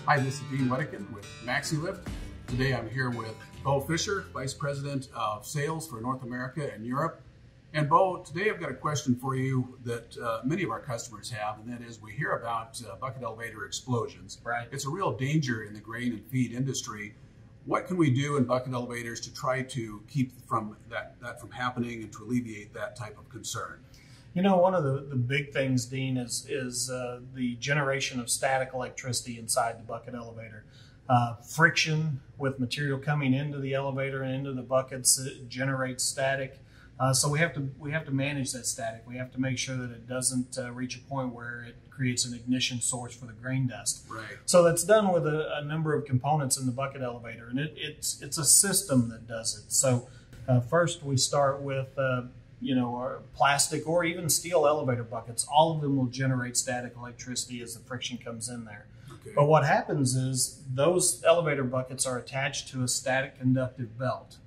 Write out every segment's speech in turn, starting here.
Hi, this is Dean Wedekind with Maxi-Lift. Today I'm here with Bo Fisher, Vice President of Sales for North America and Europe. And Bo, today I've got a question for you that many of our customers have, and that is we hear about bucket elevator explosions. Right. It's a real danger in the grain and feed industry. What can we do in bucket elevators to try to keep that from happening and to alleviate that type of concern? You know, one of the big things, Dean, is the generation of static electricity inside the bucket elevator. Friction with material coming into the elevator and into the buckets generates static. So we have to manage that static. We have to make sure that it doesn't reach a point where it creates an ignition source for the grain dust. Right. So that's done with a number of components in the bucket elevator, and it's a system that does it. So first we start with our plastic or even steel elevator buckets. All of them will generate static electricity as the friction comes in there. Okay. But what happens is those elevator buckets are attached to a static conductive belt.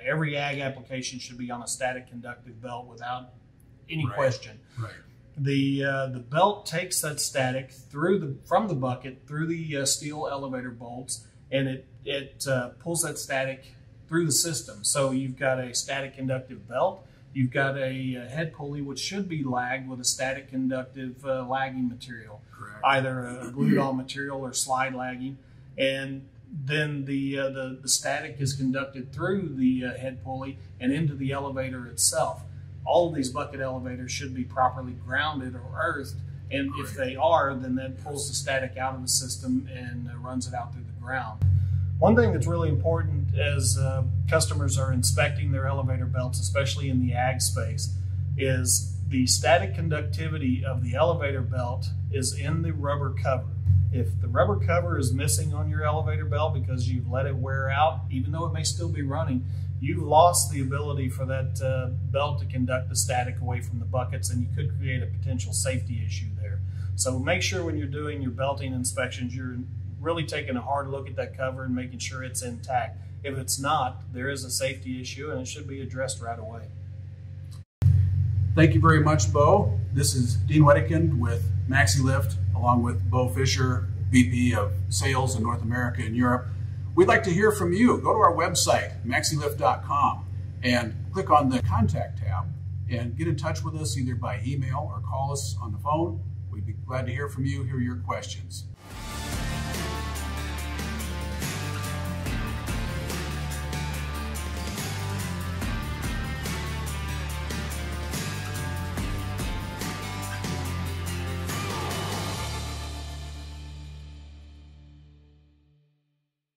Every ag application should be on a static conductive belt without any question. Right. The belt takes that static from the bucket through the steel elevator bolts, and it pulls that static through the system. So you've got a static conductive belt. You've got a head pulley, which should be lagged with a static conductive lagging material. Correct. Either a glued-on material or slide lagging. And then the static is conducted through the head pulley and into the elevator itself. All of these bucket elevators should be properly grounded or earthed, and if they are, then that pulls the static out of the system and runs it out through the ground. One thing that's really important as customers are inspecting their elevator belts, especially in the ag space, is the static conductivity of the elevator belt is in the rubber cover. If the rubber cover is missing on your elevator belt because you've let it wear out, even though it may still be running, you've lost the ability for that belt to conduct the static away from the buckets, and you could create a potential safety issue there. So make sure when you're doing your belting inspections, you're really taking a hard look at that cover and making sure it's intact. If it's not, there is a safety issue and it should be addressed right away. Thank you very much, Bo. This is Dean Wedekind with Maxi-Lift, along with Bo Fisher, VP of Sales in North America and Europe. We'd like to hear from you. Go to our website, maxilift.com, and click on the Contact tab and get in touch with us either by email or call us on the phone. We'd be glad to hear from you, hear your questions.